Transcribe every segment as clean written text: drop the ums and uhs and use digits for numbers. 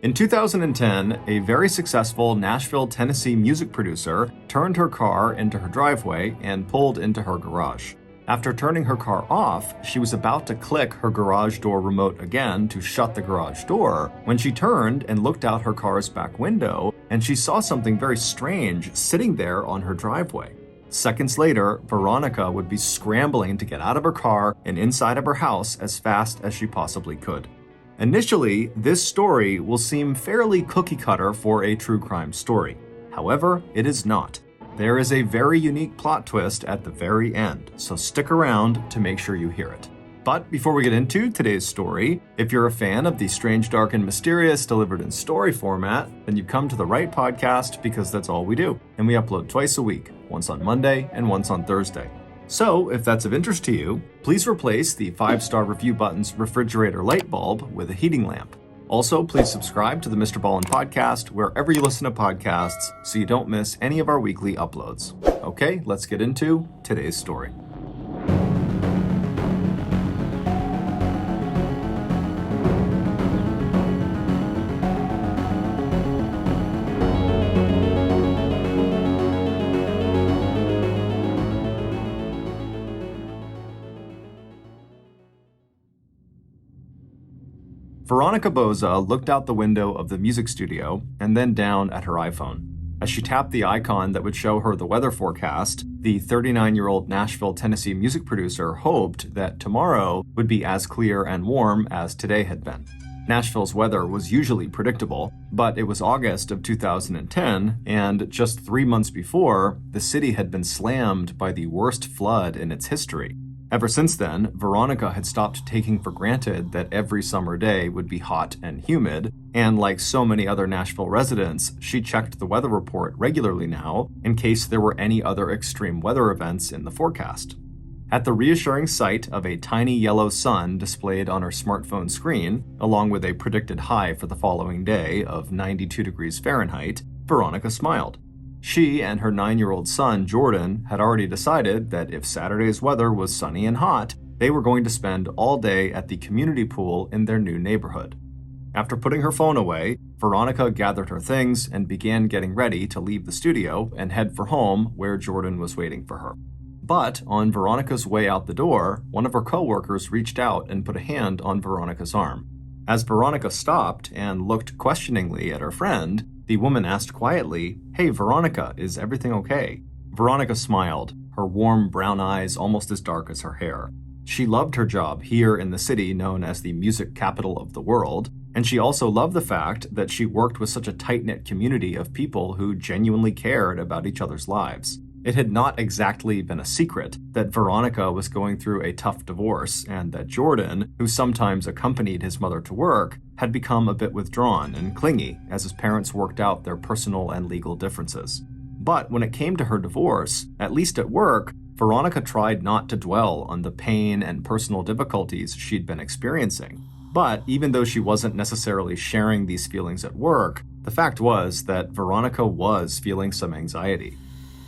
In 2010, a very successful Nashville, Tennessee music producer turned her car into her driveway and pulled into her garage. After turning her car off, she was about to click her garage door remote again to shut the garage door when she turned and looked out her car's back window, and she saw something very strange sitting there on her driveway. Seconds later, Veronica would be scrambling to get out of her car and inside of her house as fast as she possibly could. Initially, this story will seem fairly cookie-cutter for a true crime story. However, it is not. There is a very unique plot twist at the very end, so stick around to make sure you hear it. But before we get into today's story, if you're a fan of the strange, dark, and mysterious delivered in story format, then you've come to the right podcast because that's all we do, and we upload twice a week, once on Monday and once on Thursday. So, if that's of interest to you, please replace the 5-star review button's refrigerator light bulb with a heating lamp. Also, please subscribe to the Mr. Ballen Podcast wherever you listen to podcasts so you don't miss any of our weekly uploads. Okay, let's get into today's story. Veronica Boza looked out the window of the music studio and then down at her iPhone. As she tapped the icon that would show her the weather forecast, the 39-year-old Nashville, Tennessee music producer hoped that tomorrow would be as clear and warm as today had been. Nashville's weather was usually predictable, but it was August of 2010, and just 3 months before, the city had been slammed by the worst flood in its history. Ever since then, Veronica had stopped taking for granted that every summer day would be hot and humid, and like so many other Nashville residents, she checked the weather report regularly now in case there were any other extreme weather events in the forecast. At the reassuring sight of a tiny yellow sun displayed on her smartphone screen, along with a predicted high for the following day of 92 degrees Fahrenheit, Veronica smiled. She and her 9-year-old son, Jordan, had already decided that if Saturday's weather was sunny and hot, they were going to spend all day at the community pool in their new neighborhood. After putting her phone away, Veronica gathered her things and began getting ready to leave the studio and head for home where Jordan was waiting for her. But on Veronica's way out the door, one of her coworkers reached out and put a hand on Veronica's arm. As Veronica stopped and looked questioningly at her friend, the woman asked quietly, "Hey, Veronica, is everything okay?" Veronica smiled, her warm brown eyes almost as dark as her hair. She loved her job here in the city known as the music capital of the world, and she also loved the fact that she worked with such a tight-knit community of people who genuinely cared about each other's lives. It had not exactly been a secret that Veronica was going through a tough divorce and that Jordan, who sometimes accompanied his mother to work, had become a bit withdrawn and clingy as his parents worked out their personal and legal differences. But when it came to her divorce, at least at work, Veronica tried not to dwell on the pain and personal difficulties she'd been experiencing. But even though she wasn't necessarily sharing these feelings at work, the fact was that Veronica was feeling some anxiety.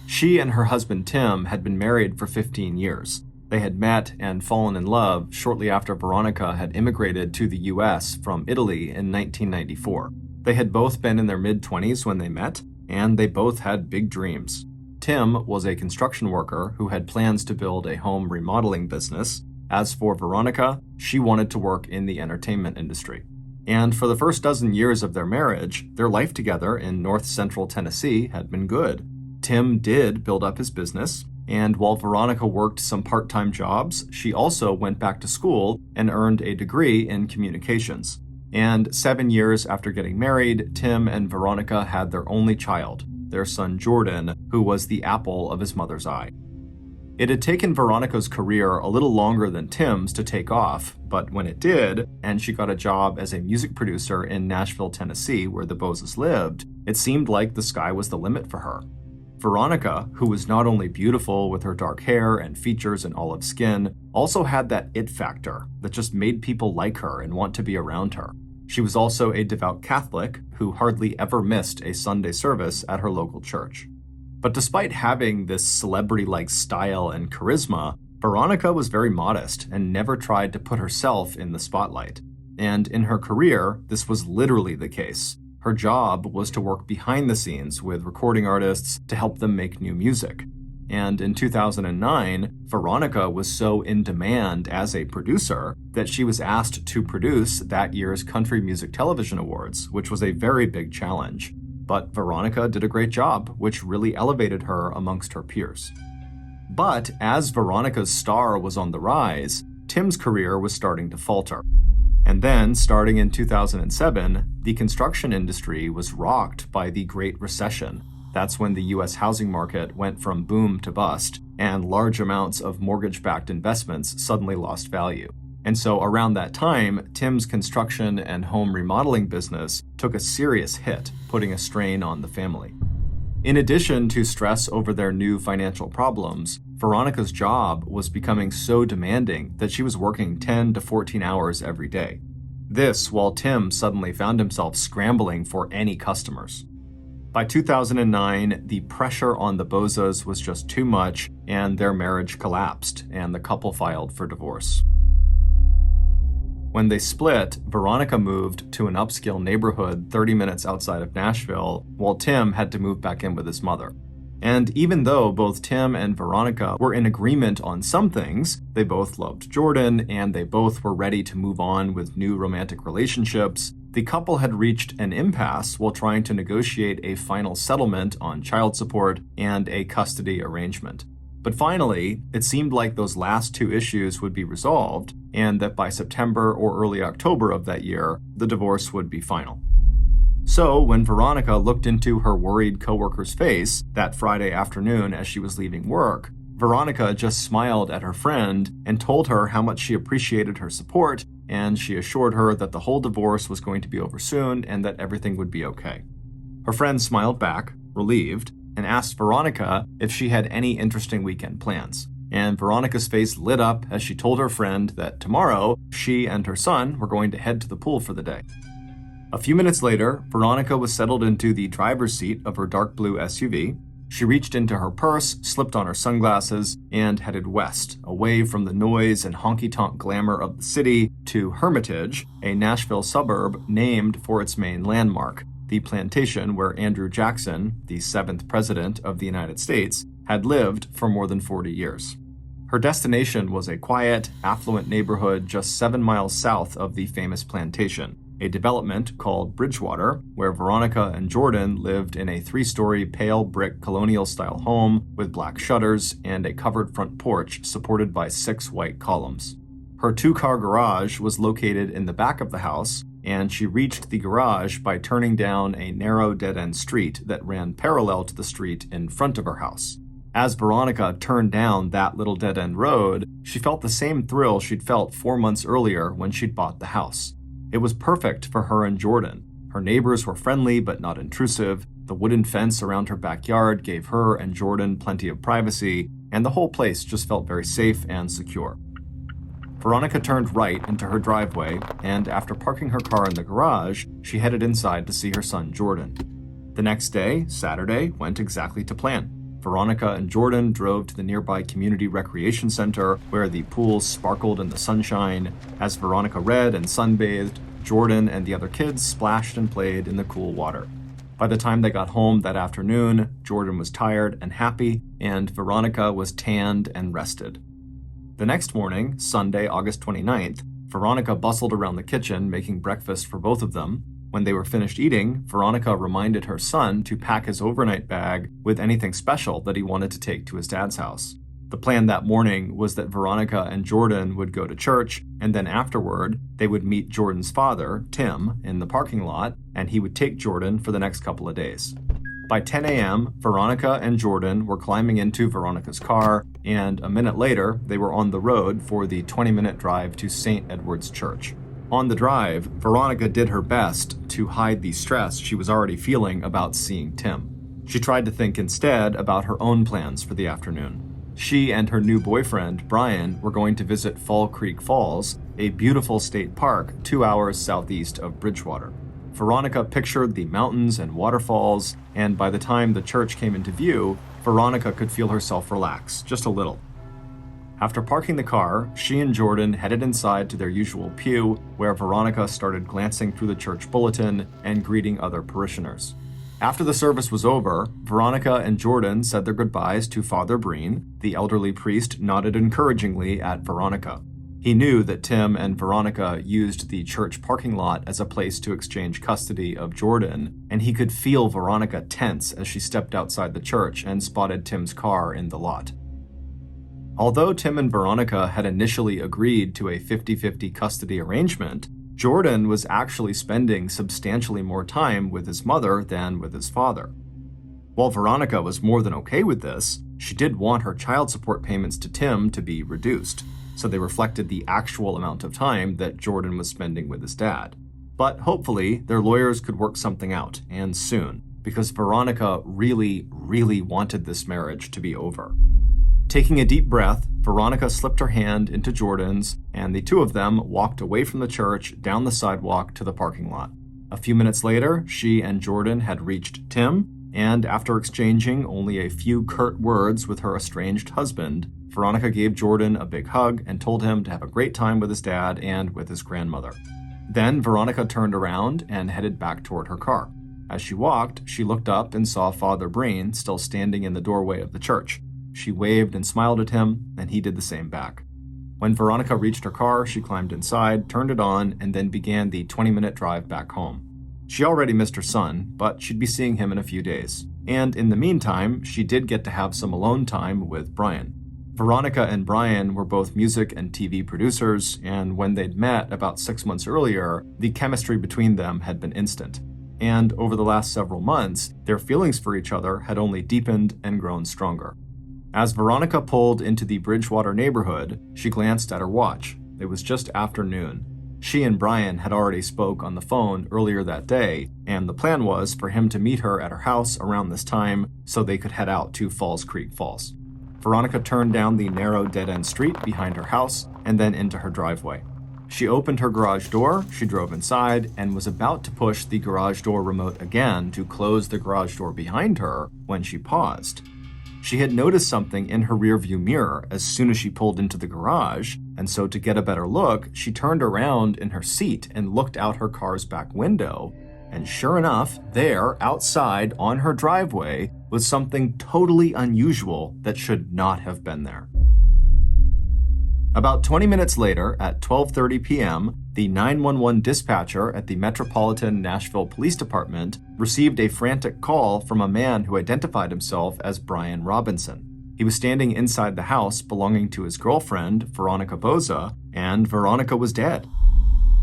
She and her husband Tim had been married for 15 years. They had met and fallen in love shortly after Veronica had immigrated to the US from Italy in 1994. They had both been in their mid-20s when they met, and they both had big dreams. Tim was a construction worker who had plans to build a home remodeling business. As for Veronica, she wanted to work in the entertainment industry. And for the first dozen years of their marriage, their life together in north central Tennessee had been good. Tim did build up his business, and while Veronica worked some part-time jobs, she also went back to school and earned a degree in communications. And 7 years after getting married, Tim and Veronica had their only child, their son Jordan, who was the apple of his mother's eye. It had taken Veronica's career a little longer than Tim's to take off, but when it did, and she got a job as a music producer in Nashville, Tennessee, where the Bozes lived, it seemed like the sky was the limit for her. Veronica, who was not only beautiful with her dark hair and features and olive skin, also had that it factor that just made people like her and want to be around her. She was also a devout Catholic who hardly ever missed a Sunday service at her local church. But despite having this celebrity-like style and charisma, Veronica was very modest and never tried to put herself in the spotlight. And in her career, this was literally the case. Her job was to work behind the scenes with recording artists to help them make new music. And in 2009, Veronica was so in demand as a producer that she was asked to produce that year's Country Music Television Awards, which was a very big challenge. But Veronica did a great job, which really elevated her amongst her peers. But as Veronica's star was on the rise, Tim's career was starting to falter. And then, starting in 2007, the construction industry was rocked by the Great Recession. That's when the U.S. housing market went from boom to bust, and large amounts of mortgage-backed investments suddenly lost value. And so around that time, Tim's construction and home remodeling business took a serious hit, putting a strain on the family. In addition to stress over their new financial problems, Veronica's job was becoming so demanding that she was working 10 to 14 hours every day. This while Tim suddenly found himself scrambling for any customers. By 2009, the pressure on the Bozas was just too much, and their marriage collapsed, and the couple filed for divorce. When they split, Veronica moved to an upscale neighborhood 30 minutes outside of Nashville, while Tim had to move back in with his mother. And even though both Tim and Veronica were in agreement on some things, they both loved Jordan, and they both were ready to move on with new romantic relationships, the couple had reached an impasse while trying to negotiate a final settlement on child support and a custody arrangement. But finally, it seemed like those last two issues would be resolved, and that by September or early October of that year, the divorce would be final. So, when Veronica looked into her worried coworker's face that Friday afternoon as she was leaving work, Veronica just smiled at her friend and told her how much she appreciated her support, and she assured her that the whole divorce was going to be over soon and that everything would be okay. Her friend smiled back, relieved, and asked Veronica if she had any interesting weekend plans. And Veronica's face lit up as she told her friend that tomorrow, she and her son were going to head to the pool for the day. A few minutes later, Veronica was settled into the driver's seat of her dark blue SUV. She reached into her purse, slipped on her sunglasses, and headed west, away from the noise and honky-tonk glamour of the city to Hermitage, a Nashville suburb named for its main landmark, the plantation where Andrew Jackson, the 7th president of the United States, had lived for more than 40 years. Her destination was a quiet, affluent neighborhood just 7 miles south of the famous plantation, a development called Bridgewater, where Veronica and Jordan lived in a 3-story pale brick colonial-style home with black shutters and a covered front porch supported by 6 white columns. Her 2-car garage was located in the back of the house, and she reached the garage by turning down a narrow dead-end street that ran parallel to the street in front of her house. As Veronica turned down that little dead-end road, she felt the same thrill she'd felt 4 months earlier when she'd bought the house. It was perfect for her and Jordan. Her neighbors were friendly but not intrusive, the wooden fence around her backyard gave her and Jordan plenty of privacy, and the whole place just felt very safe and secure. Veronica turned right into her driveway, and after parking her car in the garage, she headed inside to see her son Jordan. The next day, Saturday, went exactly to plan. Veronica and Jordan drove to the nearby community recreation center where the pools sparkled in the sunshine. As Veronica read and sunbathed, Jordan and the other kids splashed and played in the cool water. By the time they got home that afternoon, Jordan was tired and happy, and Veronica was tanned and rested. The next morning, Sunday, August 29th, Veronica bustled around the kitchen making breakfast for both of them. When they were finished eating, Veronica reminded her son to pack his overnight bag with anything special that he wanted to take to his dad's house. The plan that morning was that Veronica and Jordan would go to church, and then afterward, they would meet Jordan's father, Tim, in the parking lot, and he would take Jordan for the next couple of days. By 10 a.m., Veronica and Jordan were climbing into Veronica's car, and a minute later, they were on the road for the 20-minute drive to St. Edward's Church. On the drive, Veronica did her best to hide the stress she was already feeling about seeing Tim. She tried to think instead about her own plans for the afternoon. She and her new boyfriend, Brian, were going to visit Fall Creek Falls, a beautiful state park 2 hours southeast of Bridgewater. Veronica pictured the mountains and waterfalls, and by the time the church came into view, Veronica could feel herself relax, just a little. After parking the car, she and Jordan headed inside to their usual pew, where Veronica started glancing through the church bulletin and greeting other parishioners. After the service was over, Veronica and Jordan said their goodbyes to Father Breen. The elderly priest nodded encouragingly at Veronica. He knew that Tim and Veronica used the church parking lot as a place to exchange custody of Jordan, and he could feel Veronica tense as she stepped outside the church and spotted Tim's car in the lot. Although Tim and Veronica had initially agreed to a 50-50 custody arrangement, Jordan was actually spending substantially more time with his mother than with his father. While Veronica was more than okay with this, she did want her child support payments to Tim to be reduced, so they reflected the actual amount of time that Jordan was spending with his dad. But hopefully, their lawyers could work something out, and soon, because Veronica really wanted this marriage to be over. Taking a deep breath, Veronica slipped her hand into Jordan's, and the two of them walked away from the church down the sidewalk to the parking lot. A few minutes later, she and Jordan had reached Tim, and after exchanging only a few curt words with her estranged husband, Veronica gave Jordan a big hug and told him to have a great time with his dad and with his grandmother. Then Veronica turned around and headed back toward her car. As she walked, she looked up and saw Father Breen still standing in the doorway of the church. She waved and smiled at him, and he did the same back. When Veronica reached her car, she climbed inside, turned it on, and then began the 20-minute drive back home. She already missed her son, but she'd be seeing him in a few days. And in the meantime, she did get to have some alone time with Brian. Veronica and Brian were both music and TV producers, and when they'd met about 6 months earlier, the chemistry between them had been instant. And over the last several months, their feelings for each other had only deepened and grown stronger. As Veronica pulled into the Bridgewater neighborhood, she glanced at her watch. It was just after noon. She and Brian had already spoke on the phone earlier that day, and the plan was for him to meet her at her house around this time so they could head out to Falls Creek Falls. Veronica turned down the narrow dead-end street behind her house and then into her driveway. She opened her garage door, she drove inside, and was about to push the garage door remote again to close the garage door behind her when she paused. She had noticed something in her rearview mirror as soon as she pulled into the garage, and so to get a better look, she turned around in her seat and looked out her car's back window. And sure enough, there, outside on her driveway, was something totally unusual that should not have been there. About 20 minutes later, at 12:30 p.m., the 911 dispatcher at the Metropolitan Nashville Police Department received a frantic call from a man who identified himself as Brian Robinson. He was standing inside the house belonging to his girlfriend, Veronica Boza, and Veronica was dead.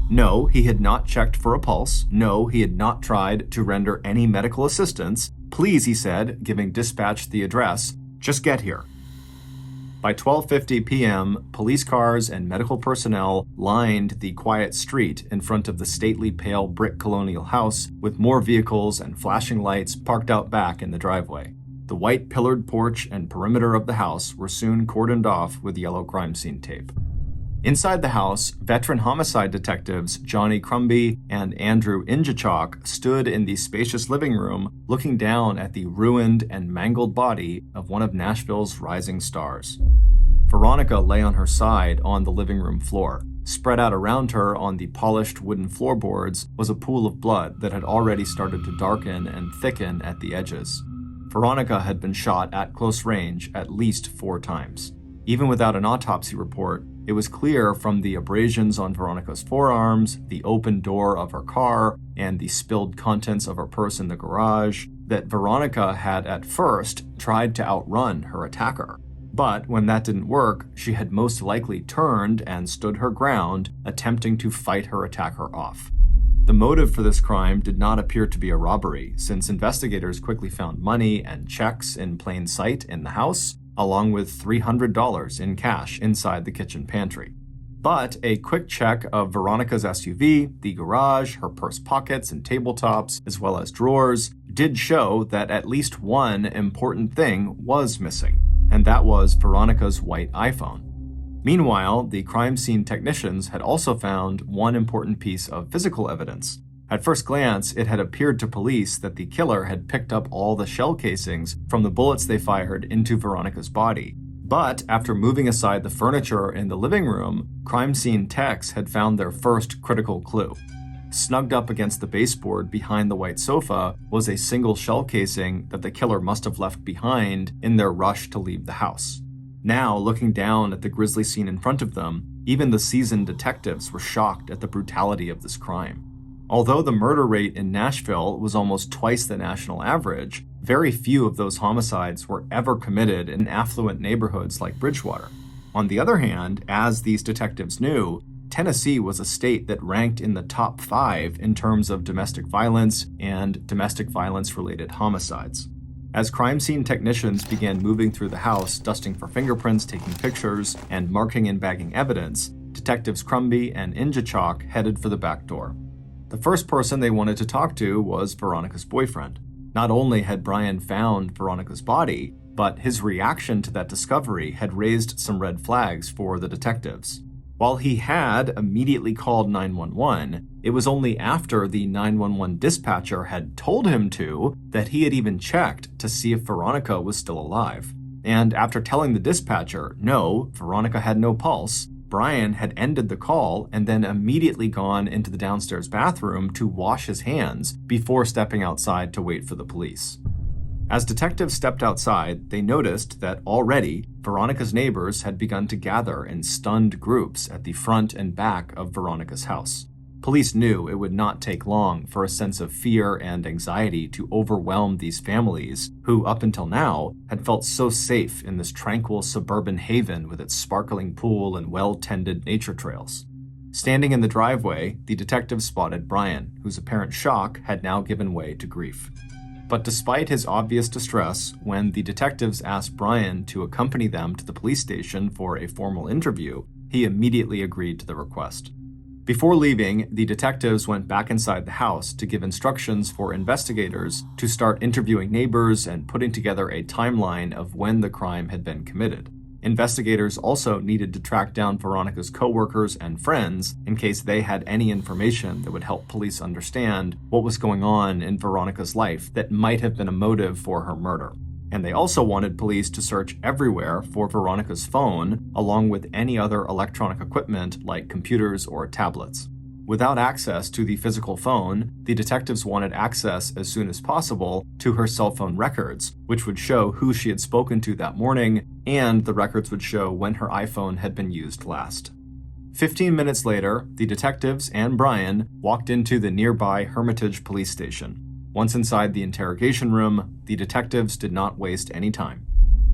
No, he had not checked for a pulse. No, he had not tried to render any medical assistance. Please, he said, giving dispatch the address, just get here. By 12:50 p.m., police cars and medical personnel lined the quiet street in front of the stately pale brick colonial house with more vehicles and flashing lights parked out back in the driveway. The white pillared porch and perimeter of the house were soon cordoned off with yellow crime scene tape. Inside the house, veteran homicide detectives Johnny Crumby and Andrew Injachok stood in the spacious living room looking down at the ruined and mangled body of one of Nashville's rising stars. Veronica lay on her side on the living room floor. Spread out around her on the polished wooden floorboards was a pool of blood that had already started to darken and thicken at the edges. Veronica had been shot at close range at least 4 times. Even without an autopsy report, it was clear from the abrasions on Veronica's forearms, the open door of her car, and the spilled contents of her purse in the garage that Veronica had at first tried to outrun her attacker. But when that didn't work, she had most likely turned and stood her ground, attempting to fight her attacker off. The motive for this crime did not appear to be a robbery, since investigators quickly found money and checks in plain sight in the house, along with $300 in cash inside the kitchen pantry. But a quick check of Veronica's SUV, the garage, her purse pockets and tabletops, as well as drawers, did show that at least one important thing was missing, and that was Veronica's white iPhone. Meanwhile, the crime scene technicians had also found one important piece of physical evidence. At first glance, it had appeared to police that the killer had picked up all the shell casings from the bullets they fired into Veronica's body. But after moving aside the furniture in the living room, crime scene techs had found their first critical clue. Snugged up against the baseboard behind the white sofa was a single shell casing that the killer must have left behind in their rush to leave the house. Now, looking down at the grisly scene in front of them, even the seasoned detectives were shocked at the brutality of this crime. Although the murder rate in Nashville was almost twice the national average, very few of those homicides were ever committed in affluent neighborhoods like Bridgewater. On the other hand, as these detectives knew, Tennessee was a state that ranked in the top 5 in terms of domestic violence and domestic violence-related homicides. As crime scene technicians began moving through the house, dusting for fingerprints, taking pictures, and marking and bagging evidence, Detectives Crumby and Injachok headed for the back door. The first person they wanted to talk to was Veronica's boyfriend. Not only had Brian found Veronica's body, but his reaction to that discovery had raised some red flags for the detectives. While he had immediately called 911, it was only after the 911 dispatcher had told him to that he had even checked to see if Veronica was still alive. And after telling the dispatcher, no, Veronica had no pulse, Brian had ended the call and then immediately gone into the downstairs bathroom to wash his hands before stepping outside to wait for the police. As detectives stepped outside, they noticed that already Veronica's neighbors had begun to gather in stunned groups at the front and back of Veronica's house. Police knew it would not take long for a sense of fear and anxiety to overwhelm these families who, up until now, had felt so safe in this tranquil suburban haven with its sparkling pool and well-tended nature trails. Standing in the driveway, the detectives spotted Brian, whose apparent shock had now given way to grief. But despite his obvious distress, when the detectives asked Brian to accompany them to the police station for a formal interview, he immediately agreed to the request. Before leaving, the detectives went back inside the house to give instructions for investigators to start interviewing neighbors and putting together a timeline of when the crime had been committed. Investigators also needed to track down Veronica's coworkers and friends in case they had any information that would help police understand what was going on in Veronica's life that might have been a motive for her murder. And they also wanted police to search everywhere for Veronica's phone, along with any other electronic equipment like computers or tablets. Without access to the physical phone, the detectives wanted access as soon as possible to her cell phone records, which would show who she had spoken to that morning, and the records would show when her iPhone had been used last. 15 minutes later, the detectives and Brian walked into the nearby Hermitage police station. Once inside the interrogation room, the detectives did not waste any time.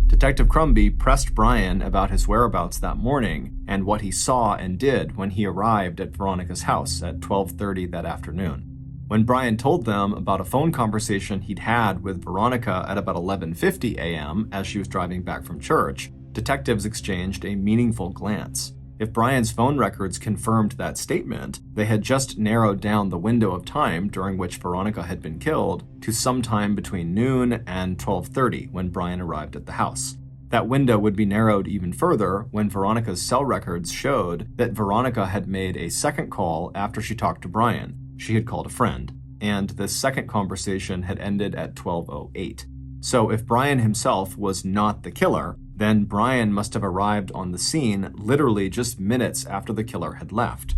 Detective Crumby pressed Brian about his whereabouts that morning and what he saw and did when he arrived at Veronica's house at 12:30 that afternoon. When Brian told them about a phone conversation he'd had with Veronica at about 11:50 a.m. as she was driving back from church, detectives exchanged a meaningful glance. If Brian's phone records confirmed that statement, they had just narrowed down the window of time during which Veronica had been killed to sometime between noon and 12:30 when Brian arrived at the house. That window would be narrowed even further when Veronica's cell records showed that Veronica had made a second call after she talked to Brian. She had called a friend, and this second conversation had ended at 12:08. So if Brian himself was not the killer, then Brian must have arrived on the scene literally just minutes after the killer had left.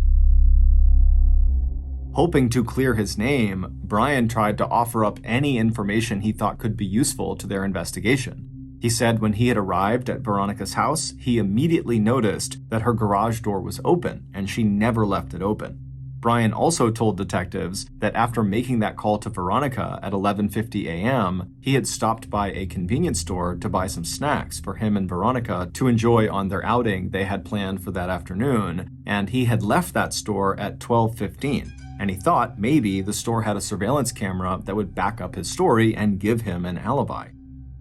Hoping to clear his name, Brian tried to offer up any information he thought could be useful to their investigation. He said when he had arrived at Veronica's house, he immediately noticed that her garage door was open and she never left it open. Brian also told detectives that after making that call to Veronica at 11:50 a.m., he had stopped by a convenience store to buy some snacks for him and Veronica to enjoy on their outing they had planned for that afternoon, and he had left that store at 12:15, and he thought maybe the store had a surveillance camera that would back up his story and give him an alibi.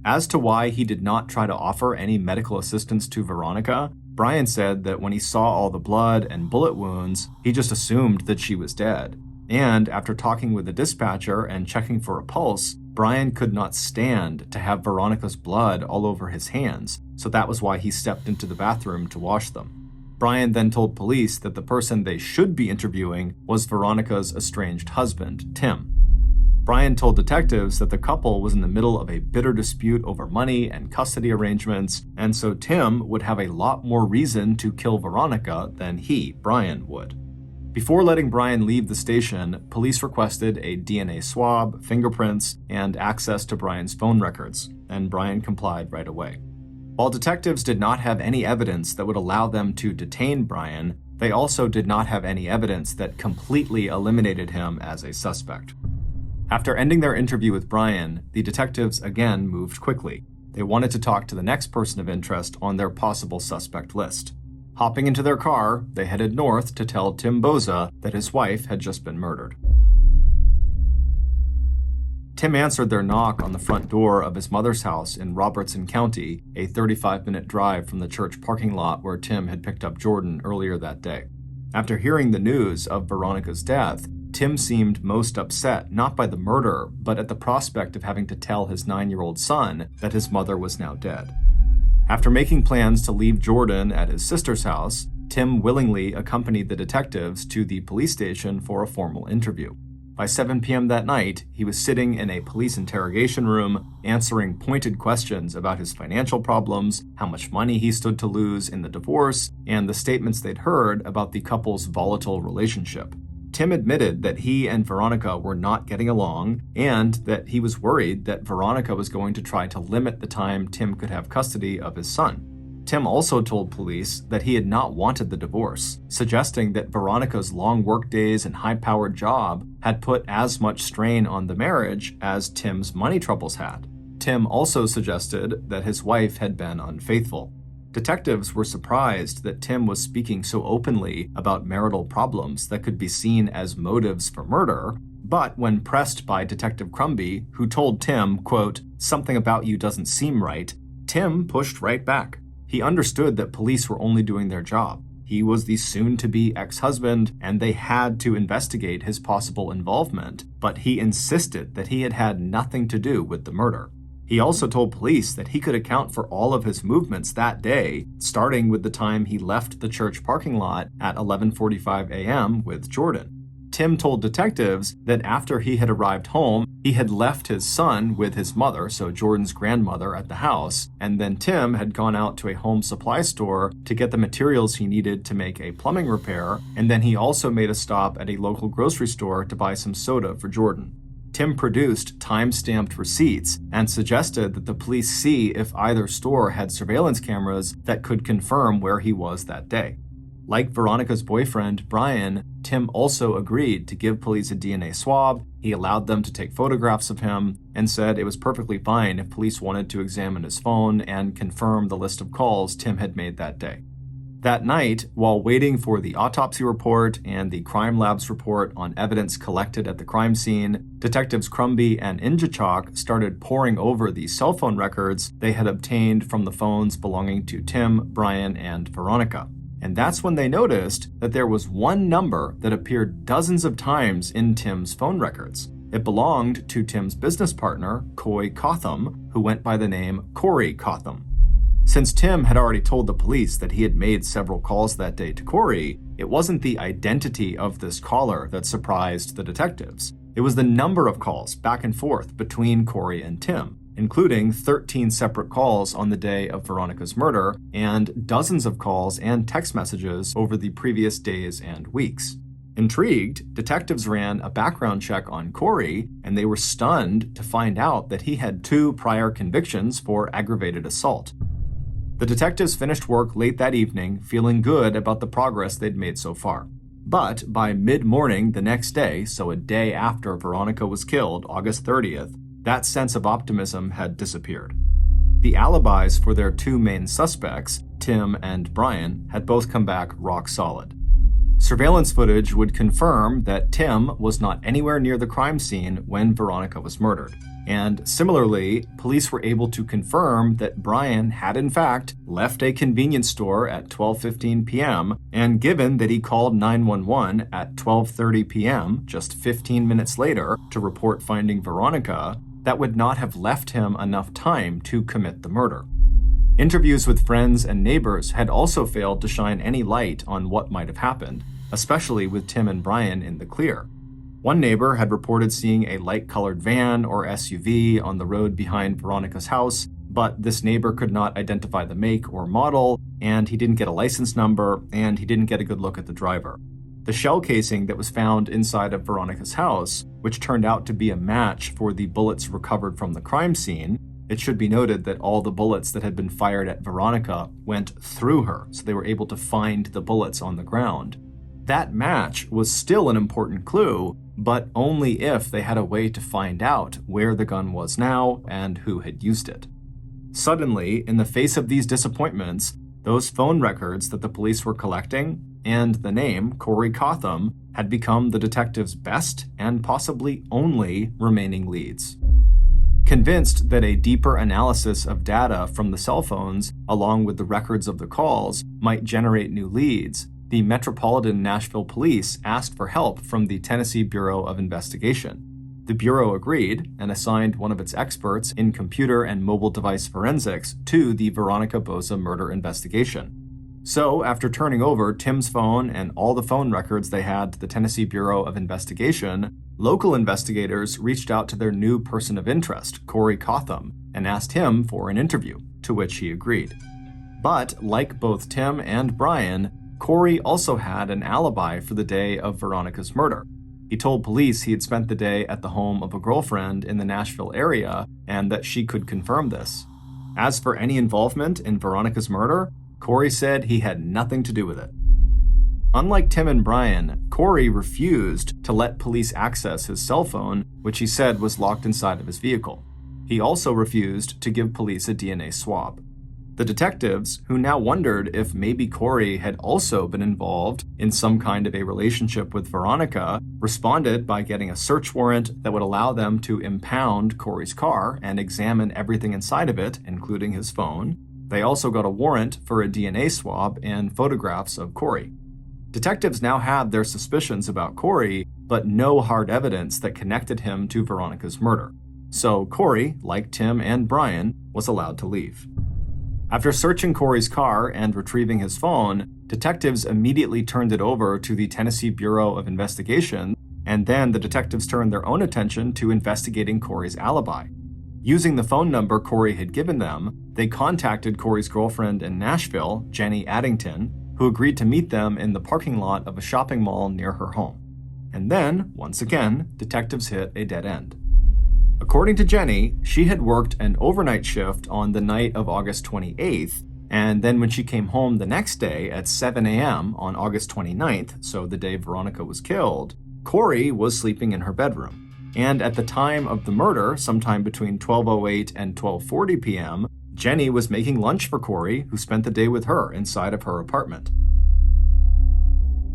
As to why he did not try to offer any medical assistance to Veronica, Brian said that when he saw all the blood and bullet wounds, he just assumed that she was dead. And after talking with the dispatcher and checking for a pulse, Brian could not stand to have Veronica's blood all over his hands, so that was why he stepped into the bathroom to wash them. Brian then told police that the person they should be interviewing was Veronica's estranged husband, Tim. Brian told detectives that the couple was in the middle of a bitter dispute over money and custody arrangements, and so Tim would have a lot more reason to kill Veronica than he, Brian, would. Before letting Brian leave the station, police requested a DNA swab, fingerprints, and access to Brian's phone records, and Brian complied right away. While detectives did not have any evidence that would allow them to detain Brian, they also did not have any evidence that completely eliminated him as a suspect. After ending their interview with Brian, the detectives again moved quickly. They wanted to talk to the next person of interest on their possible suspect list. Hopping into their car, they headed north to tell Tim Boza that his wife had just been murdered. Tim answered their knock on the front door of his mother's house in Robertson County, a 35-minute drive from the church parking lot where Tim had picked up Jordan earlier that day. After hearing the news of Veronica's death, Tim seemed most upset not by the murder, but at the prospect of having to tell his 9-year-old son that his mother was now dead. After making plans to leave Jordan at his sister's house, Tim willingly accompanied the detectives to the police station for a formal interview. By 7 p.m. that night, he was sitting in a police interrogation room, answering pointed questions about his financial problems, how much money he stood to lose in the divorce, and the statements they'd heard about the couple's volatile relationship. Tim admitted that he and Veronica were not getting along, and that he was worried that Veronica was going to try to limit the time Tim could have custody of his son. Tim also told police that he had not wanted the divorce, suggesting that Veronica's long workdays and high-powered job had put as much strain on the marriage as Tim's money troubles had. Tim also suggested that his wife had been unfaithful. Detectives were surprised that Tim was speaking so openly about marital problems that could be seen as motives for murder, but when pressed by Detective Crumby, who told Tim, quote, "Something about you doesn't seem right," Tim pushed right back. He understood that police were only doing their job. He was the soon-to-be ex-husband, and they had to investigate his possible involvement, but he insisted that he had had nothing to do with the murder. He also told police that he could account for all of his movements that day, starting with the time he left the church parking lot at 11:45 a.m. with Jordan. Tim told detectives that after he had arrived home, he had left his son with his mother, so Jordan's grandmother, at the house, and then Tim had gone out to a home supply store to get the materials he needed to make a plumbing repair, and then he also made a stop at a local grocery store to buy some soda for Jordan. Tim produced time-stamped receipts and suggested that the police see if either store had surveillance cameras that could confirm where he was that day. Like Veronica's boyfriend, Brian, Tim also agreed to give police a DNA swab. He allowed them to take photographs of him and said it was perfectly fine if police wanted to examine his phone and confirm the list of calls Tim had made that day. That night, while waiting for the autopsy report and the crime lab's report on evidence collected at the crime scene, Detectives Crumby and Injachok started poring over the cell phone records they had obtained from the phones belonging to Tim, Brian, and Veronica. And that's when they noticed that there was one number that appeared dozens of times in Tim's phone records. It belonged to Tim's business partner, Coy Cotham, who went by the name Corey Cotham. Since Tim had already told the police that he had made several calls that day to Corey, it wasn't the identity of this caller that surprised the detectives. It was the number of calls back and forth between Corey and Tim, including 13 separate calls on the day of Veronica's murder and dozens of calls and text messages over the previous days and weeks. Intrigued, detectives ran a background check on Corey, and they were stunned to find out that he had 2 prior convictions for aggravated assault. The detectives finished work late that evening, feeling good about the progress they'd made so far. But by mid-morning the next day, so a day after Veronica was killed, August 30th, that sense of optimism had disappeared. The alibis for their 2 main suspects, Tim and Brian, had both come back rock solid. Surveillance footage would confirm that Tim was not anywhere near the crime scene when Veronica was murdered. And similarly, police were able to confirm that Brian had in fact left a convenience store at 12:15 p.m., and given that he called 911 at 12:30 p.m., just 15 minutes later, to report finding Veronica, that would not have left him enough time to commit the murder. Interviews with friends and neighbors had also failed to shine any light on what might have happened, especially with Tim and Brian in the clear. One neighbor had reported seeing a light-colored van or SUV on the road behind Veronica's house, but this neighbor could not identify the make or model, and he didn't get a license number, and he didn't get a good look at the driver. The shell casing that was found inside of Veronica's house, which turned out to be a match for the bullets recovered from the crime scene. It should be noted that all the bullets that had been fired at Veronica went through her, so they were able to find the bullets on the ground. That match was still an important clue, but only if they had a way to find out where the gun was now and who had used it. Suddenly, in the face of these disappointments, those phone records that the police were collecting and the name Corey Cotham had become the detectives' best and possibly only remaining leads. Convinced that a deeper analysis of data from the cell phones, along with the records of the calls, might generate new leads, the Metropolitan Nashville Police asked for help from the Tennessee Bureau of Investigation. The Bureau agreed and assigned one of its experts in computer and mobile device forensics to the Veronica Boza murder investigation. So, after turning over Tim's phone and all the phone records they had to the Tennessee Bureau of Investigation, local investigators reached out to their new person of interest, Corey Cotham, and asked him for an interview, to which he agreed. But, like both Tim and Brian, Corey also had an alibi for the day of Veronica's murder. He told police he had spent the day at the home of a girlfriend in the Nashville area and that she could confirm this. As for any involvement in Veronica's murder, Corey said he had nothing to do with it. Unlike Tim and Brian, Corey refused to let police access his cell phone, which he said was locked inside of his vehicle. He also refused to give police a DNA swab. The detectives, who now wondered if maybe Corey had also been involved in some kind of a relationship with Veronica, responded by getting a search warrant that would allow them to impound Corey's car and examine everything inside of it, including his phone. They also got a warrant for a DNA swab and photographs of Corey. Detectives now had their suspicions about Corey, but no hard evidence that connected him to Veronica's murder. So Corey, like Tim and Brian, was allowed to leave. After searching Corey's car and retrieving his phone, detectives immediately turned it over to the Tennessee Bureau of Investigation, and then the detectives turned their own attention to investigating Corey's alibi. Using the phone number Corey had given them, they contacted Corey's girlfriend in Nashville, Jenny Addington, who agreed to meet them in the parking lot of a shopping mall near her home. And then, once again, detectives hit a dead end. According to Jenny, she had worked an overnight shift on the night of August 28th, and then when she came home the next day at 7 a.m. on August 29th, so the day Veronica was killed, Corey was sleeping in her bedroom. And at the time of the murder, sometime between 12:08 and 12:40 p.m., Jenny was making lunch for Corey, who spent the day with her inside of her apartment.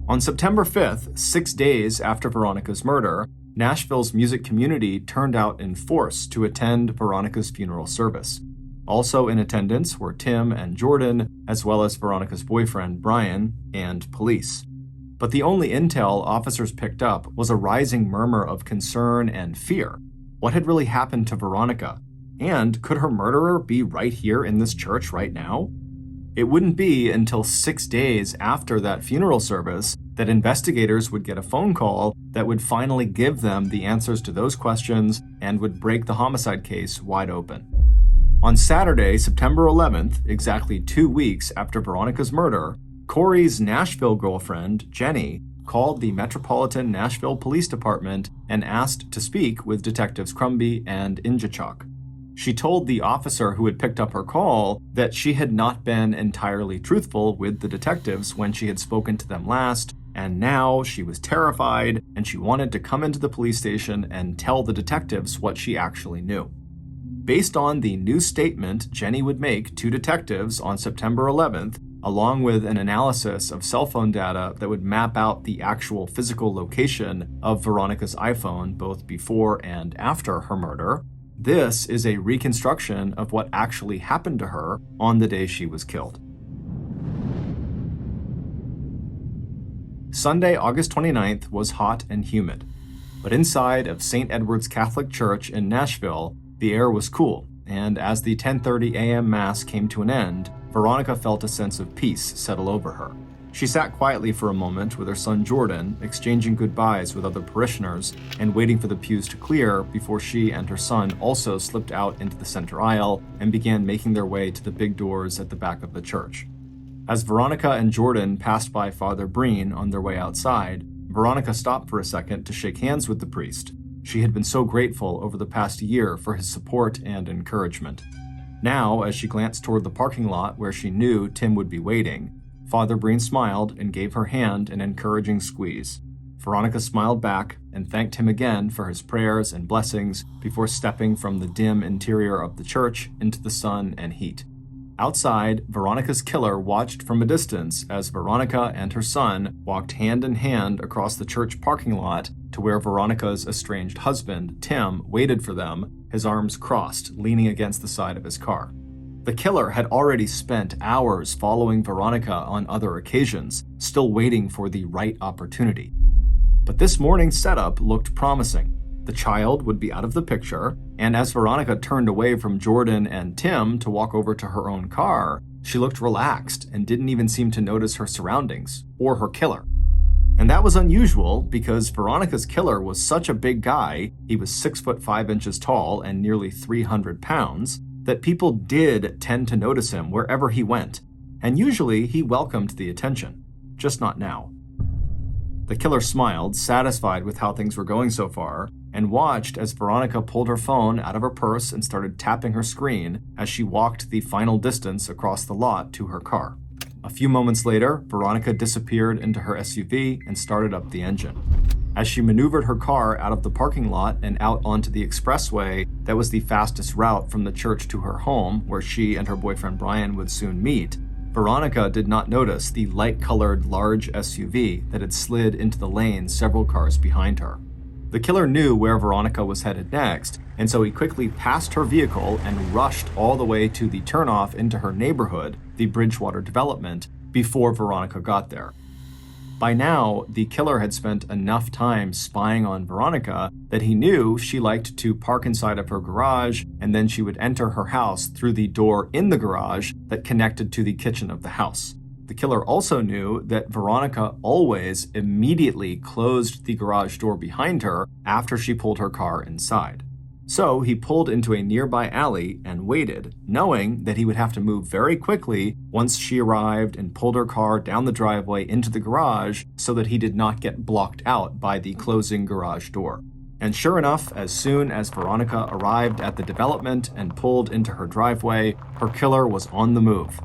On September 5th, 6 days after Veronica's murder, Nashville's music community turned out in force to attend Veronica's funeral service. Also in attendance were Tim and Jordan, as well as Veronica's boyfriend, Brian, and police. But the only intel officers picked up was a rising murmur of concern and fear. What had really happened to Veronica? And could her murderer be right here in this church right now? It wouldn't be until 6 days after that funeral service that investigators would get a phone call that would finally give them the answers to those questions and would break the homicide case wide open. On Saturday, September 11th, exactly 2 weeks after Veronica's murder, Corey's Nashville girlfriend, Jenny, called the Metropolitan Nashville Police Department and asked to speak with Detectives Crumby and Injachok. She told the officer who had picked up her call that she had not been entirely truthful with the detectives when she had spoken to them last, and now she was terrified and she wanted to come into the police station and tell the detectives what she actually knew. Based on the new statement Jenny would make to detectives on September 11th, along with an analysis of cell phone data that would map out the actual physical location of Veronica's iPhone both before and after her murder, this is a reconstruction of what actually happened to her on the day she was killed. Sunday, August 29th was hot and humid, but inside of St. Edward's Catholic Church in Nashville, the air was cool, and as the 10:30 a.m. Mass came to an end, Veronica felt a sense of peace settle over her. She sat quietly for a moment with her son Jordan, exchanging goodbyes with other parishioners and waiting for the pews to clear before she and her son also slipped out into the center aisle and began making their way to the big doors at the back of the church. As Veronica and Jordan passed by Father Breen on their way outside, Veronica stopped for a second to shake hands with the priest. She had been so grateful over the past year for his support and encouragement. Now, as she glanced toward the parking lot where she knew Tim would be waiting, Father Breen smiled and gave her hand an encouraging squeeze. Veronica smiled back and thanked him again for his prayers and blessings before stepping from the dim interior of the church into the sun and heat. Outside, Veronica's killer watched from a distance as Veronica and her son walked hand in hand across the church parking lot to where Veronica's estranged husband, Tim, waited for them, his arms crossed, leaning against the side of his car. The killer had already spent hours following Veronica on other occasions, still waiting for the right opportunity. But this morning's setup looked promising. The child would be out of the picture, and as Veronica turned away from Jordan and Tim to walk over to her own car, she looked relaxed and didn't even seem to notice her surroundings or her killer. And that was unusual because Veronica's killer was such a big guy, he was 6'5" tall and nearly 300 pounds, that people did tend to notice him wherever he went, and usually he welcomed the attention, just not now. The killer smiled, satisfied with how things were going so far, and watched as Veronica pulled her phone out of her purse and started tapping her screen as she walked the final distance across the lot to her car. A few moments later, Veronica disappeared into her SUV and started up the engine. As she maneuvered her car out of the parking lot and out onto the expressway that was the fastest route from the church to her home, where she and her boyfriend Brian would soon meet, Veronica did not notice the light-colored large SUV that had slid into the lane several cars behind her. The killer knew where Veronica was headed next, and so he quickly passed her vehicle and rushed all the way to the turnoff into her neighborhood, the Bridgewater development, before Veronica got there. By now, the killer had spent enough time spying on Veronica that he knew she liked to park inside of her garage, and then she would enter her house through the door in the garage that connected to the kitchen of the house. The killer also knew that Veronica always immediately closed the garage door behind her after she pulled her car inside. So he pulled into a nearby alley and waited, knowing that he would have to move very quickly once she arrived and pulled her car down the driveway into the garage so that he did not get blocked out by the closing garage door. And sure enough, as soon as Veronica arrived at the development and pulled into her driveway, her killer was on the move.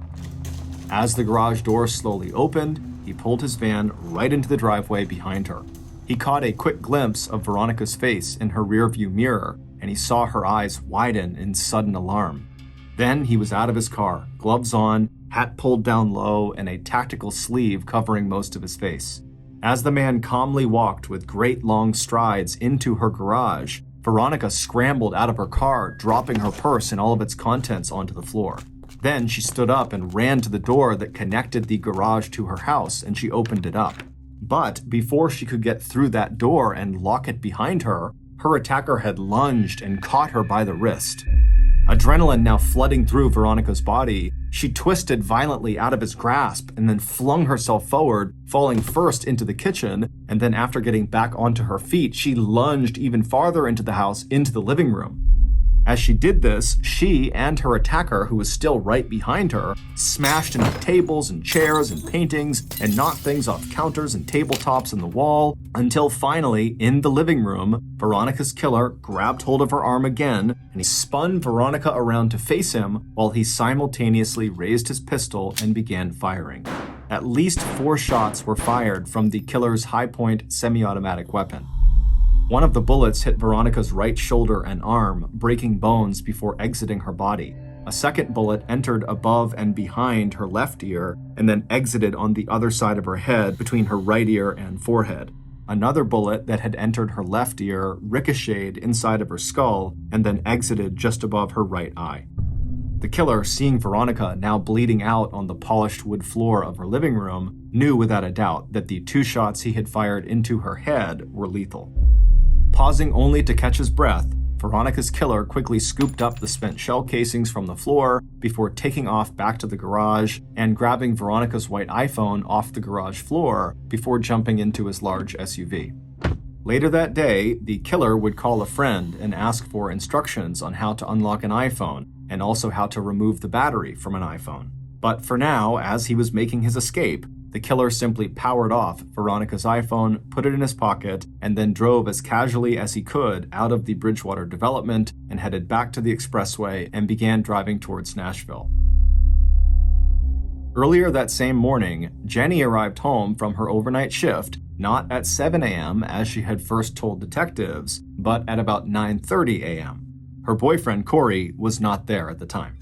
As the garage door slowly opened, he pulled his van right into the driveway behind her. He caught a quick glimpse of Veronica's face in her rearview mirror, and he saw her eyes widen in sudden alarm. Then he was out of his car, gloves on, hat pulled down low, and a tactical sleeve covering most of his face. As the man calmly walked with great long strides into her garage, Veronica scrambled out of her car, dropping her purse and all of its contents onto the floor. Then she stood up and ran to the door that connected the garage to her house, and she opened it up. But before she could get through that door and lock it behind her, her attacker had lunged and caught her by the wrist. Adrenaline now flooding through Veronica's body, she twisted violently out of his grasp and then flung herself forward, falling first into the kitchen, and then after getting back onto her feet, she lunged even farther into the house, into the living room. As she did this, she and her attacker, who was still right behind her, smashed into tables and chairs and paintings and knocked things off counters and tabletops in the wall, until finally, in the living room, Veronica's killer grabbed hold of her arm again, and he spun Veronica around to face him while he simultaneously raised his pistol and began firing. At least 4 shots were fired from the killer's high-point semi-automatic weapon. One of the bullets hit Veronica's right shoulder and arm, breaking bones before exiting her body. A second bullet entered above and behind her left ear, and then exited on the other side of her head between her right ear and forehead. Another bullet that had entered her left ear ricocheted inside of her skull, and then exited just above her right eye. The killer, seeing Veronica now bleeding out on the polished wood floor of her living room, knew without a doubt that the 2 shots he had fired into her head were lethal. Pausing only to catch his breath, Veronica's killer quickly scooped up the spent shell casings from the floor before taking off back to the garage and grabbing Veronica's white iPhone off the garage floor before jumping into his large SUV. Later that day, the killer would call a friend and ask for instructions on how to unlock an iPhone and also how to remove the battery from an iPhone. But for now, as he was making his escape, the killer simply powered off Veronica's iPhone, put it in his pocket, and then drove as casually as he could out of the Bridgewater development and headed back to the expressway and began driving towards Nashville. Earlier that same morning, Jenny arrived home from her overnight shift, not at 7 a.m. as she had first told detectives, but at about 9:30 a.m. Her boyfriend, Corey, was not there at the time.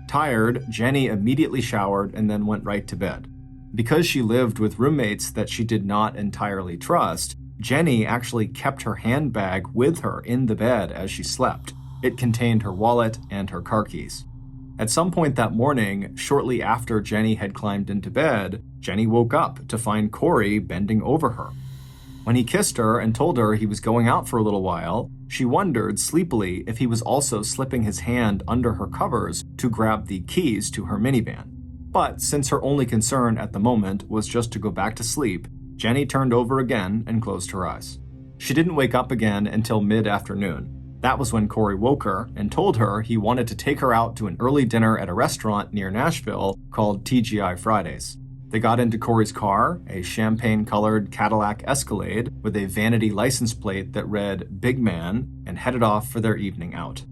Tired, Jenny immediately showered and then went right to bed. Because she lived with roommates that she did not entirely trust, Jenny actually kept her handbag with her in the bed as she slept. It contained her wallet and her car keys. At some point that morning, shortly after Jenny had climbed into bed, Jenny woke up to find Corey bending over her. When he kissed her and told her he was going out for a little while, she wondered sleepily if he was also slipping his hand under her covers to grab the keys to her minivan. But since her only concern at the moment was just to go back to sleep, Jenny turned over again and closed her eyes. She didn't wake up again until mid-afternoon. That was when Corey woke her and told her he wanted to take her out to an early dinner at a restaurant near Nashville called TGI Fridays. They got into Corey's car, a champagne-colored Cadillac Escalade with a vanity license plate that read Big Man, and headed off for their evening out.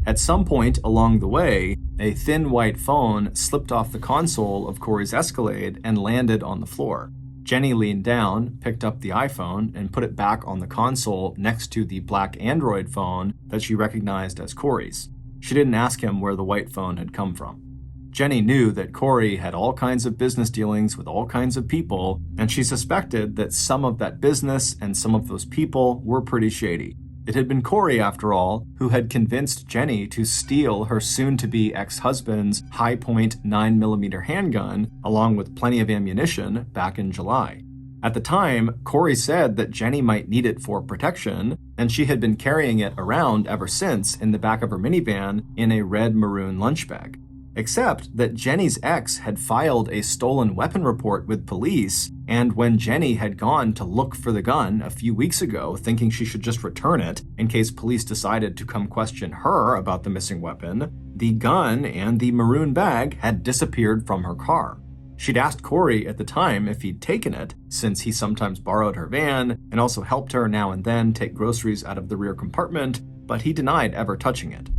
At some point along the way, a thin white phone slipped off the console of Corey's Escalade and landed on the floor. Jenny leaned down, picked up the iPhone, and put it back on the console next to the black Android phone that she recognized as Corey's. She didn't ask him where the white phone had come from. Jenny knew that Corey had all kinds of business dealings with all kinds of people, and she suspected that some of that business and some of those people were pretty shady. It had been Corey, after all, who had convinced Jenny to steal her soon-to-be ex-husband's high-point 9mm handgun, along with plenty of ammunition, back in July. At the time, Corey said that Jenny might need it for protection, and she had been carrying it around ever since in the back of her minivan in a red-maroon lunch bag. Except that Jenny's ex had filed a stolen weapon report with police, and when Jenny had gone to look for the gun a few weeks ago, thinking she should just return it in case police decided to come question her about the missing weapon, the gun and the maroon bag had disappeared from her car. She'd asked Corey at the time if he'd taken it, since he sometimes borrowed her van and also helped her now and then take groceries out of the rear compartment, but he denied ever touching it.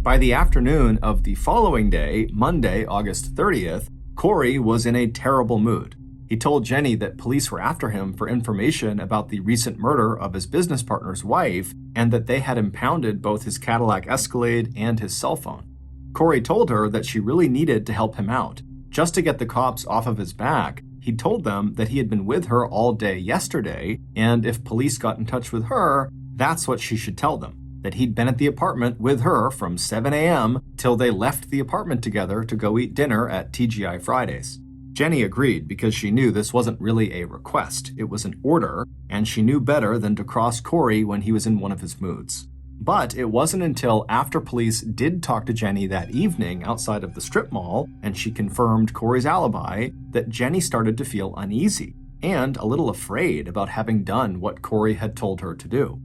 By the afternoon of the following day, Monday, August 30th, Corey was in a terrible mood. He told Jenny that police were after him for information about the recent murder of his business partner's wife and that they had impounded both his Cadillac Escalade and his cell phone. Corey told her that she really needed to help him out. Just to get the cops off of his back, he told them that he had been with her all day yesterday, and if police got in touch with her, that's what she should tell them. That he'd been at the apartment with her from 7 a.m. till they left the apartment together to go eat dinner at TGI Fridays. Jenny agreed because she knew this wasn't really a request, it was an order, and she knew better than to cross Corey when he was in one of his moods. But it wasn't until after police did talk to Jenny that evening outside of the strip mall, and she confirmed Corey's alibi, that Jenny started to feel uneasy and a little afraid about having done what Corey had told her to do.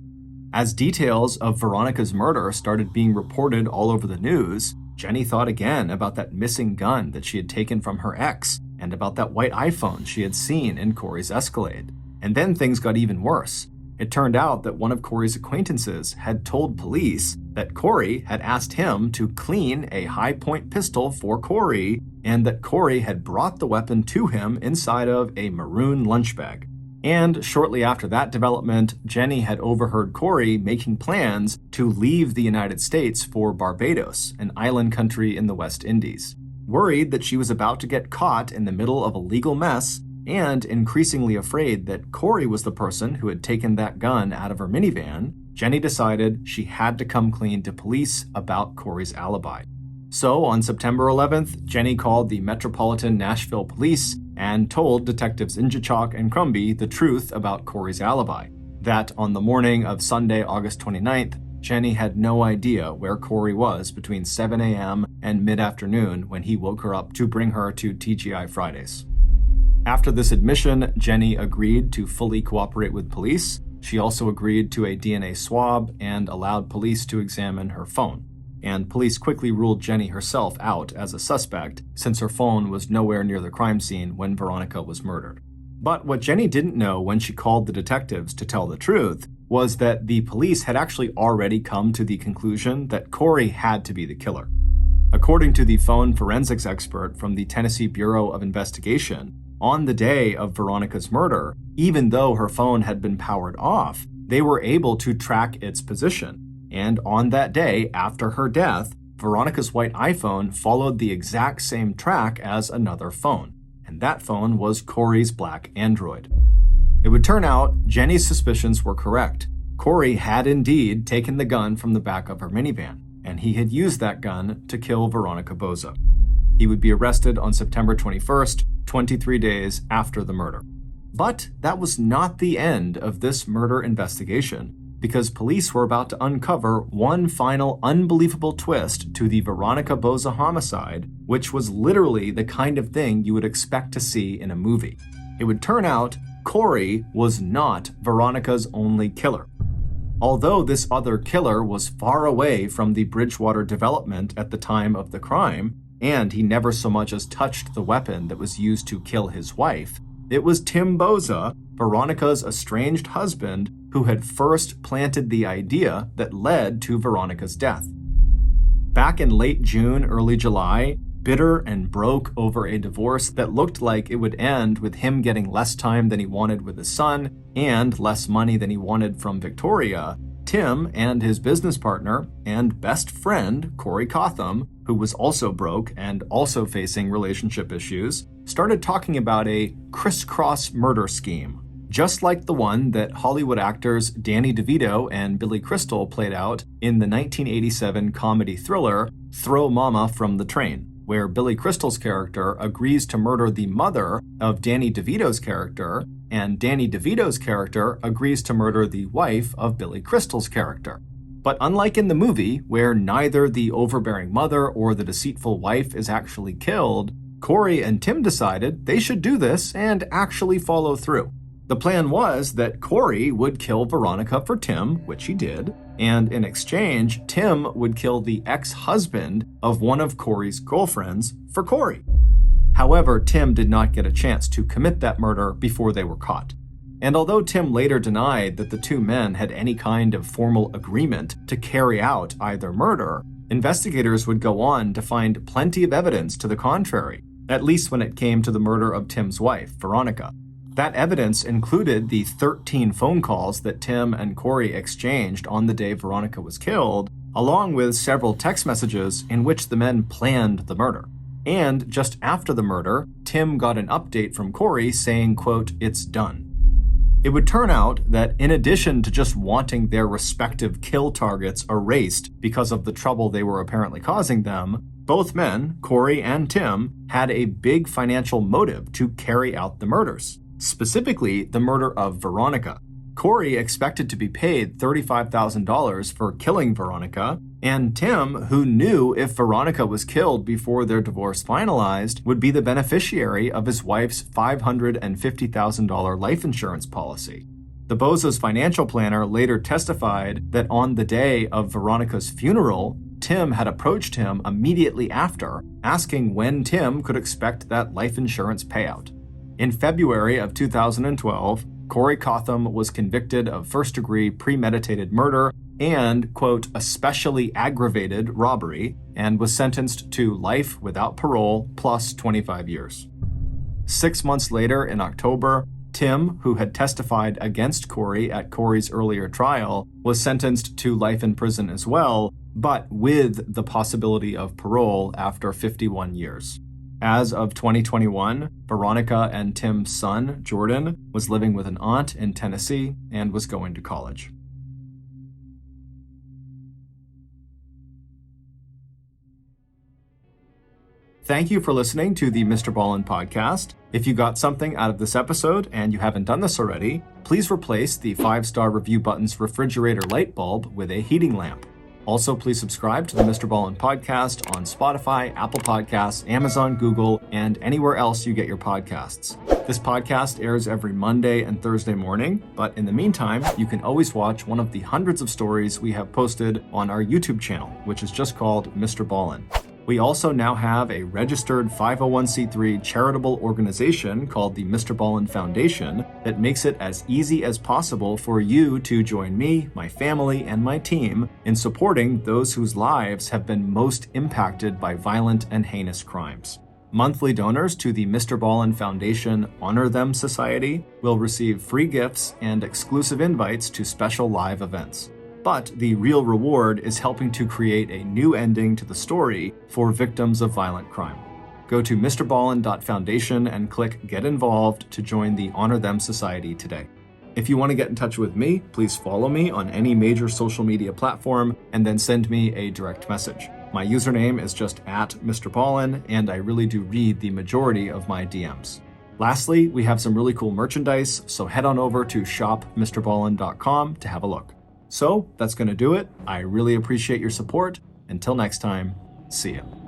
As details of Veronica's murder started being reported all over the news, Jenny thought again about that missing gun that she had taken from her ex and about that white iPhone she had seen in Corey's Escalade. And then things got even worse. It turned out that one of Corey's acquaintances had told police that Corey had asked him to clean a high-point pistol for Corey and that Corey had brought the weapon to him inside of a maroon lunch bag. And shortly after that development, Jenny had overheard Corey making plans to leave the United States for Barbados, an island country in the West Indies. Worried that she was about to get caught in the middle of a legal mess, and increasingly afraid that Corey was the person who had taken that gun out of her minivan, Jenny decided she had to come clean to police about Corey's alibi. So on September 11th, Jenny called the Metropolitan Nashville Police and told Detectives Injachok and Crumby the truth about Corey's alibi. That on the morning of Sunday, August 29th, Jenny had no idea where Corey was between 7 a.m. and mid-afternoon when he woke her up to bring her to TGI Fridays. After this admission, Jenny agreed to fully cooperate with police. She also agreed to a DNA swab and allowed police to examine her phone. And police quickly ruled Jenny herself out as a suspect since her phone was nowhere near the crime scene when Veronica was murdered. But what Jenny didn't know when she called the detectives to tell the truth was that the police had actually already come to the conclusion that Corey had to be the killer. According to the phone forensics expert from the Tennessee Bureau of Investigation, on the day of Veronica's murder, even though her phone had been powered off, they were able to track its position. And on that day, after her death, Veronica's white iPhone followed the exact same track as another phone. And that phone was Corey's black Android. It would turn out Jenny's suspicions were correct. Corey had indeed taken the gun from the back of her minivan, and he had used that gun to kill Veronica Boza. He would be arrested on September 21st, 23 days after the murder. But that was not the end of this murder investigation, because police were about to uncover one final unbelievable twist to the Veronica Boza homicide, which was literally the kind of thing you would expect to see in a movie. It would turn out Corey was not Veronica's only killer. Although this other killer was far away from the Bridgewater development at the time of the crime, and he never so much as touched the weapon that was used to kill his wife, it was Tim Boza, Veronica's estranged husband, who had first planted the idea that led to Veronica's death. Back in late June, early July, bitter and broke over a divorce that looked like it would end with him getting less time than he wanted with his son and less money than he wanted from Victoria, Tim and his business partner and best friend, Corey Cotham, who was also broke and also facing relationship issues, started talking about a Criss Cross murder scheme, just like the one that Hollywood actors Danny DeVito and Billy Crystal played out in the 1987 comedy thriller Throw Mama from the Train, where Billy Crystal's character agrees to murder the mother of Danny DeVito's character, and Danny DeVito's character agrees to murder the wife of Billy Crystal's character. But unlike in the movie, where neither the overbearing mother or the deceitful wife is actually killed, Corey and Tim decided they should do this and actually follow through. The plan was that Corey would kill Veronica for Tim, which he did, and in exchange, Tim would kill the ex-husband of one of Corey's girlfriends for Corey. However, Tim did not get a chance to commit that murder before they were caught. And although Tim later denied that the two men had any kind of formal agreement to carry out either murder, investigators would go on to find plenty of evidence to the contrary, at least when it came to the murder of Tim's wife, Veronica. That evidence included the 13 phone calls that Tim and Corey exchanged on the day Veronica was killed, along with several text messages in which the men planned the murder. And just after the murder, Tim got an update from Corey saying, quote, "It's done." It would turn out that in addition to just wanting their respective kill targets erased because of the trouble they were apparently causing them, both men, Corey and Tim, had a big financial motive to carry out the murders. Specifically, the murder of Veronica. Corey expected to be paid $35,000 for killing Veronica, and Tim, who knew if Veronica was killed before their divorce finalized, would be the beneficiary of his wife's $550,000 life insurance policy. The Boza's financial planner later testified that on the day of Veronica's funeral, Tim had approached him immediately after, asking when Tim could expect that life insurance payout. In February of 2012, Corey Cotham was convicted of first-degree premeditated murder and, quote, especially aggravated robbery, and was sentenced to life without parole plus 25 years. 6 months later, in October, Tim, who had testified against Corey at Corey's earlier trial, was sentenced to life in prison as well, but with the possibility of parole after 51 years. As of 2021, Veronica and Tim's son, Jordan, was living with an aunt in Tennessee and was going to college. Thank you for listening to the Mr. Ballen Podcast. If you got something out of this episode and you haven't done this already, please replace the 5-star review button's refrigerator light bulb with a heating lamp. Also, please subscribe to the Mr. Ballen Podcast on Spotify, Apple Podcasts, Amazon, Google, and anywhere else you get your podcasts. This podcast airs every Monday and Thursday morning, but in the meantime, you can always watch one of the hundreds of stories we have posted on our YouTube channel, which is just called Mr. Ballen. We also now have a registered 501c3 charitable organization called the Mr. Ballen Foundation that makes it as easy as possible for you to join me, my family, and my team in supporting those whose lives have been most impacted by violent and heinous crimes. Monthly donors to the Mr. Ballen Foundation Honor Them Society will receive free gifts and exclusive invites to special live events. But the real reward is helping to create a new ending to the story for victims of violent crime. Go to mrballen.foundation and click Get Involved to join the Honor Them Society today. If you want to get in touch with me, please follow me on any major social media platform and then send me a direct message. My username is just @MrBallen, and I really do read the majority of my DMs. Lastly, we have some really cool merchandise, so head on over to shopmrballen.com to have a look. So that's going to do it. I really appreciate your support. Until next time, see ya.